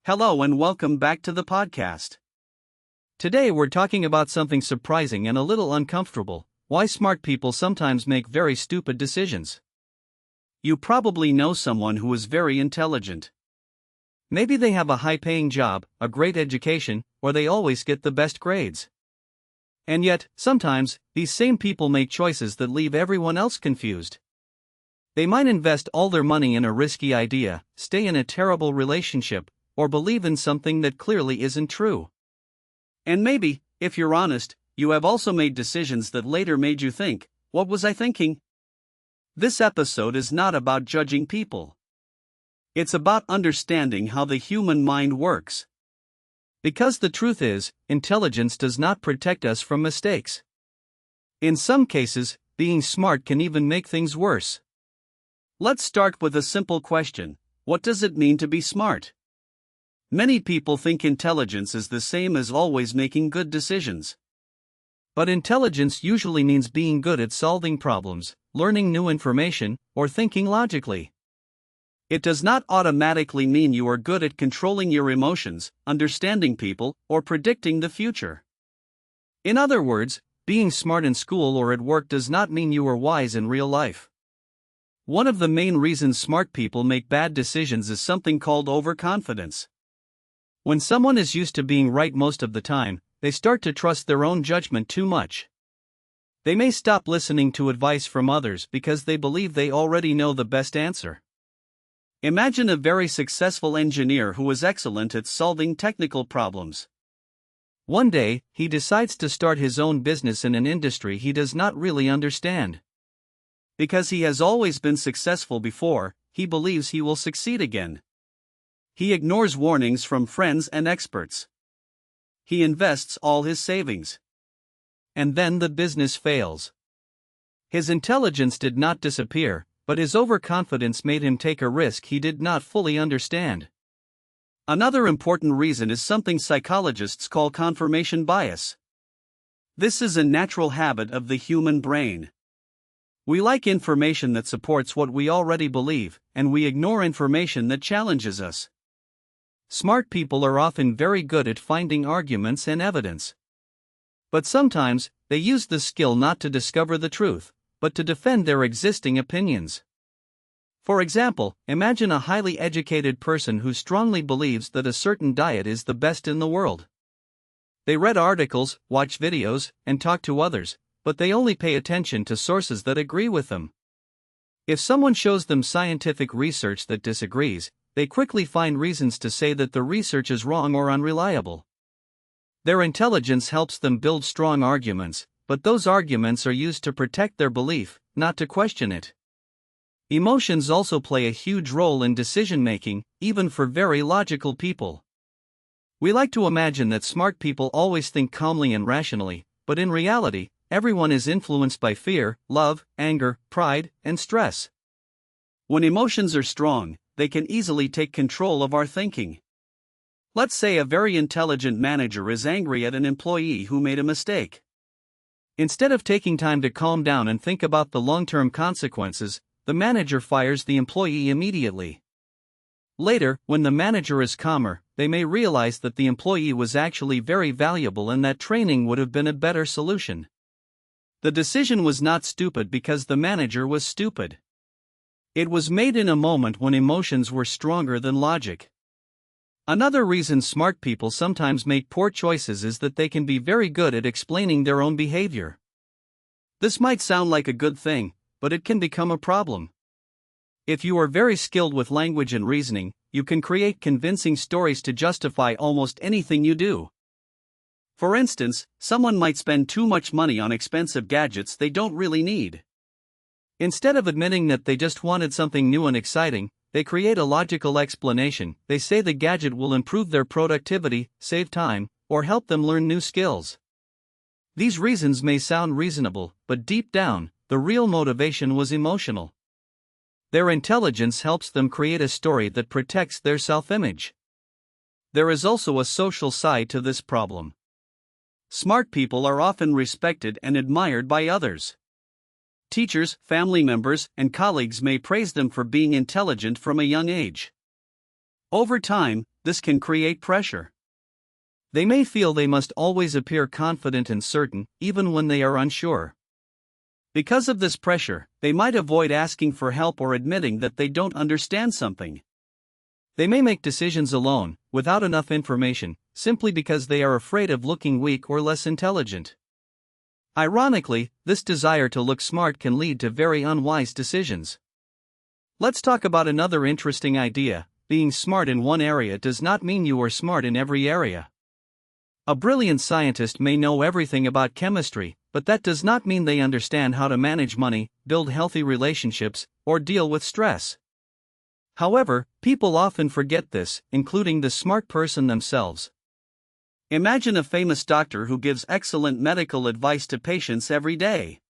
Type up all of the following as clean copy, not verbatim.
Hello and welcome back to the podcast. Today we're talking about something surprising and a little uncomfortable: why smart people sometimes make very stupid decisions. You probably know someone who is very intelligent. Maybe they have a high-paying job, a great education, or they always get the best grades. And yet, sometimes, these same people make choices that leave everyone else confused. They might invest all their money in a risky idea, stay in a terrible relationship, or believe in something that clearly isn't true. And maybe, if you're honest, you have also made decisions that later made you think, "What was I thinking?" This episode is not about judging people. It's about understanding how the human mind works. Because the truth is, intelligence does not protect us from mistakes. In some cases, being smart can even make things worse. Let's start with a simple question: what does it mean to be smart? Many people think intelligence is the same as always making good decisions. But intelligence usually means being good at solving problems, learning new information, or thinking logically. It does not automatically mean you are good at controlling your emotions, understanding people, or predicting the future. In other words, being smart in school or at work does not mean you are wise in real life. One of the main reasons smart people make bad decisions is something called overconfidence. When someone is used to being right most of the time, they start to trust their own judgment too much. They may stop listening to advice from others because they believe they already know the best answer. Imagine a very successful engineer who is excellent at solving technical problems. One day, he decides to start his own business in an industry he does not really understand. Because he has always been successful before, he believes he will succeed again. He ignores warnings from friends and experts. He invests all his savings. And then the business fails. His intelligence did not disappear, but his overconfidence made him take a risk he did not fully understand. Another important reason is something psychologists call confirmation bias. This is a natural habit of the human brain. We like information that supports what we already believe, and we ignore information that challenges us. Smart people are often very good at finding arguments and evidence. But sometimes, they use the skill not to discover the truth, but to defend their existing opinions. For example, imagine a highly educated person who strongly believes that a certain diet is the best in the world. They read articles, watch videos, and talk to others, but they only pay attention to sources that agree with them. If someone shows them scientific research that disagrees, they quickly find reasons to say that the research is wrong or unreliable. Their intelligence helps them build strong arguments, but those arguments are used to protect their belief, not to question it. Emotions also play a huge role in decision-making, even for very logical people. We like to imagine that smart people always think calmly and rationally, but in reality, everyone is influenced by fear, love, anger, pride, and stress. When emotions are strong, they can easily take control of our thinking. Let's say a very intelligent manager is angry at an employee who made a mistake. Instead of taking time to calm down and think about the long-term consequences, the manager fires the employee immediately. Later, when the manager is calmer, they may realize that the employee was actually very valuable and that training would have been a better solution. The decision was not stupid because the manager was stupid. It was made in a moment when emotions were stronger than logic. Another reason smart people sometimes make poor choices is that they can be very good at explaining their own behavior. This might sound like a good thing, but it can become a problem. If you are very skilled with language and reasoning, you can create convincing stories to justify almost anything you do. For instance, someone might spend too much money on expensive gadgets they don't really need. Instead of admitting that they just wanted something new and exciting, they create a logical explanation. They say the gadget will improve their productivity, save time, or help them learn new skills. These reasons may sound reasonable, but deep down, the real motivation was emotional. Their intelligence helps them create a story that protects their self-image. There is also a social side to this problem. Smart people are often respected and admired by others. Teachers, family members, and colleagues may praise them for being intelligent from a young age. Over time, this can create pressure. They may feel they must always appear confident and certain, even when they are unsure. Because of this pressure, they might avoid asking for help or admitting that they don't understand something. They may make decisions alone, without enough information, simply because they are afraid of looking weak or less intelligent. Ironically, this desire to look smart can lead to very unwise decisions. Let's talk about another interesting idea: being smart in one area does not mean you are smart in every area. A brilliant scientist may know everything about chemistry, but that does not mean they understand how to manage money, build healthy relationships, or deal with stress. However, people often forget this, including the smart person themselves. Imagine a famous doctor who gives excellent medical advice to patients every day.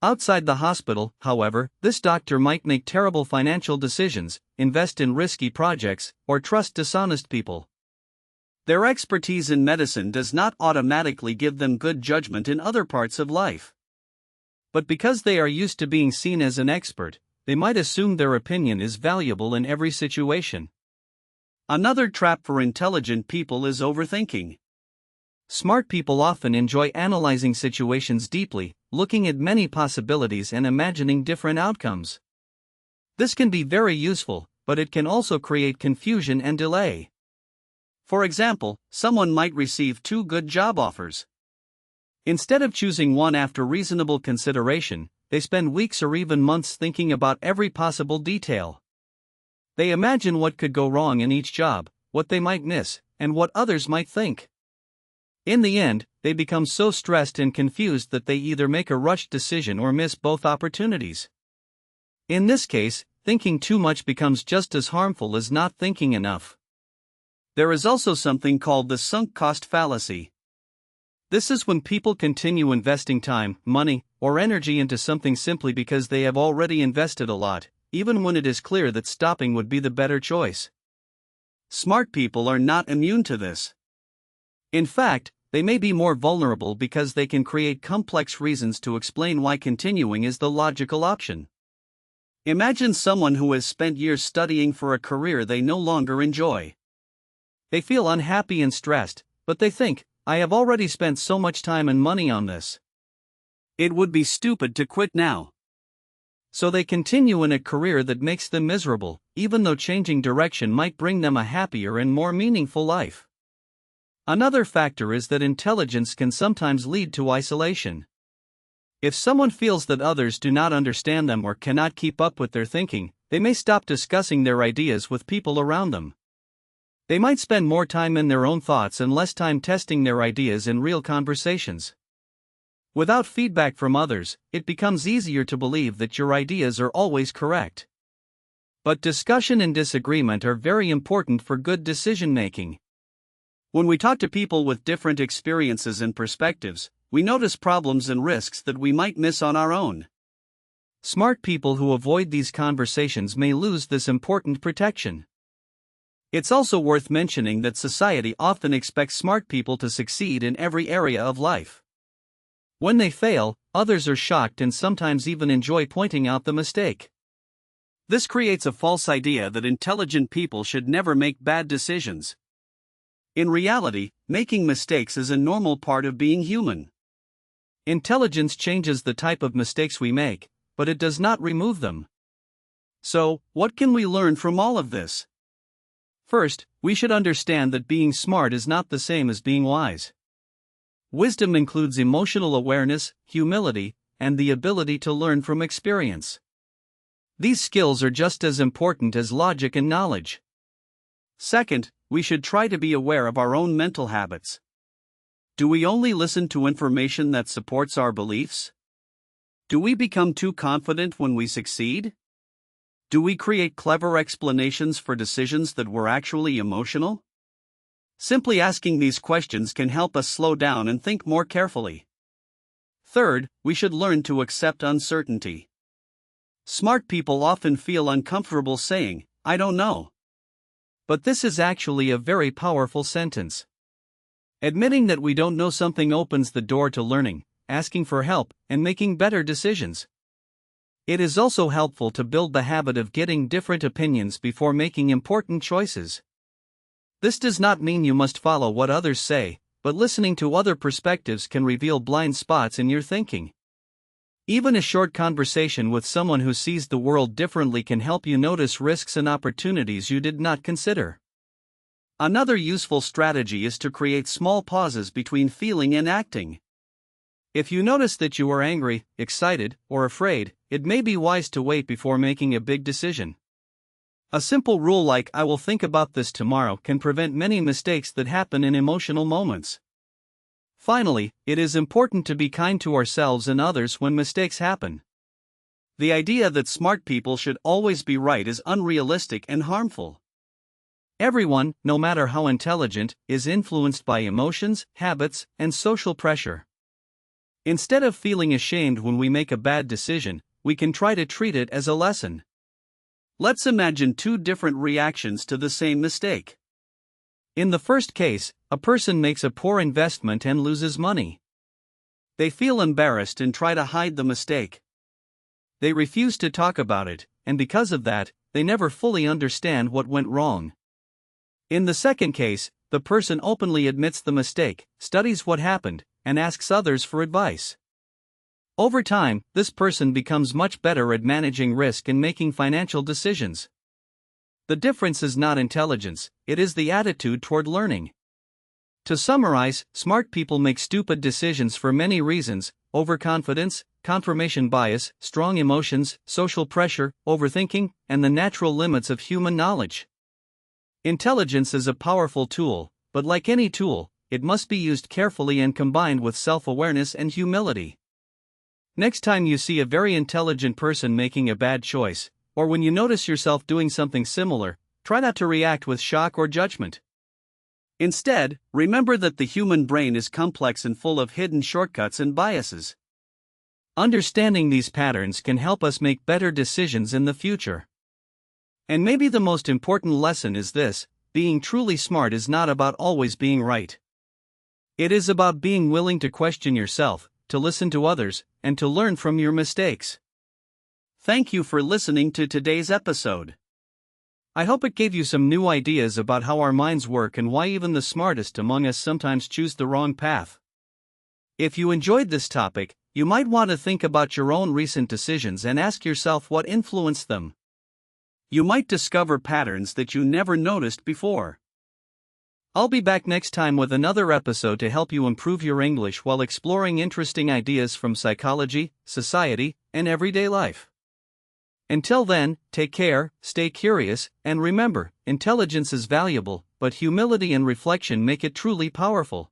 Outside the hospital, however, this doctor might make terrible financial decisions, invest in risky projects, or trust dishonest people. Their expertise in medicine does not automatically give them good judgment in other parts of life. But because they are used to being seen as an expert, they might assume their opinion is valuable in every situation. Another trap for intelligent people is overthinking. Smart people often enjoy analyzing situations deeply, looking at many possibilities and imagining different outcomes. This can be very useful, but it can also create confusion and delay. For example, someone might receive 2 good job offers. Instead of choosing one after reasonable consideration, they spend weeks or even months thinking about every possible detail. They imagine what could go wrong in each job, what they might miss, and what others might think. In the end, they become so stressed and confused that they either make a rushed decision or miss both opportunities. In this case, thinking too much becomes just as harmful as not thinking enough. There is also something called the sunk cost fallacy. This is when people continue investing time, money, or energy into something simply because they have already invested a lot, even when it is clear that stopping would be the better choice. Smart people are not immune to this. In fact, they may be more vulnerable because they can create complex reasons to explain why continuing is the logical option. Imagine someone who has spent years studying for a career they no longer enjoy. They feel unhappy and stressed, but they think, I have already spent so much time and money on this. It would be stupid to quit now. So they continue in a career that makes them miserable, even though changing direction might bring them a happier and more meaningful life. Another factor is that intelligence can sometimes lead to isolation. If someone feels that others do not understand them or cannot keep up with their thinking, they may stop discussing their ideas with people around them. They might spend more time in their own thoughts and less time testing their ideas in real conversations. Without feedback from others, it becomes easier to believe that your ideas are always correct. But discussion and disagreement are very important for good decision-making. When we talk to people with different experiences and perspectives, we notice problems and risks that we might miss on our own. Smart people who avoid these conversations may lose this important protection. It's also worth mentioning that society often expects smart people to succeed in every area of life. When they fail, others are shocked and sometimes even enjoy pointing out the mistake. This creates a false idea that intelligent people should never make bad decisions. In reality, making mistakes is a normal part of being human. Intelligence changes the type of mistakes we make, but it does not remove them. So, what can we learn from all of this? First, we should understand that being smart is not the same as being wise. Wisdom includes emotional awareness, humility, and the ability to learn from experience. These skills are just as important as logic and knowledge. Second, we should try to be aware of our own mental habits. Do we only listen to information that supports our beliefs? Do we become too confident when we succeed? Do we create clever explanations for decisions that were actually emotional? Simply asking these questions can help us slow down and think more carefully. Third, we should learn to accept uncertainty. Smart people often feel uncomfortable saying, I don't know. But this is actually a very powerful sentence. Admitting that we don't know something opens the door to learning, asking for help, and making better decisions. It is also helpful to build the habit of getting different opinions before making important choices. This does not mean you must follow what others say, but listening to other perspectives can reveal blind spots in your thinking. Even a short conversation with someone who sees the world differently can help you notice risks and opportunities you did not consider. Another useful strategy is to create small pauses between feeling and acting. If you notice that you are angry, excited, or afraid, it may be wise to wait before making a big decision. A simple rule like "I will think about this tomorrow" can prevent many mistakes that happen in emotional moments. Finally, it is important to be kind to ourselves and others when mistakes happen. The idea that smart people should always be right is unrealistic and harmful. Everyone, no matter how intelligent, is influenced by emotions, habits, and social pressure. Instead of feeling ashamed when we make a bad decision, we can try to treat it as a lesson. Let's imagine two different reactions to the same mistake. In the first case, a person makes a poor investment and loses money. They feel embarrassed and try to hide the mistake. They refuse to talk about it, and because of that, they never fully understand what went wrong. In the second case, the person openly admits the mistake, studies what happened, and asks others for advice. Over time, this person becomes much better at managing risk and making financial decisions. The difference is not intelligence, it is the attitude toward learning. To summarize, smart people make stupid decisions for many reasons: overconfidence, confirmation bias, strong emotions, social pressure, overthinking, and the natural limits of human knowledge. Intelligence is a powerful tool, but like any tool, it must be used carefully and combined with self-awareness and humility. Next time you see a very intelligent person making a bad choice, or when you notice yourself doing something similar, try not to react with shock or judgment. Instead, remember that the human brain is complex and full of hidden shortcuts and biases. Understanding these patterns can help us make better decisions in the future. And maybe the most important lesson is this: being truly smart is not about always being right. It is about being willing to question yourself, to listen to others, and to learn from your mistakes. Thank you for listening to today's episode. I hope it gave you some new ideas about how our minds work and why even the smartest among us sometimes choose the wrong path. If you enjoyed this topic, you might want to think about your own recent decisions and ask yourself what influenced them. You might discover patterns that you never noticed before. I'll be back next time with another episode to help you improve your English while exploring interesting ideas from psychology, society, and everyday life. Until then, take care, stay curious, and remember, intelligence is valuable, but humility and reflection make it truly powerful.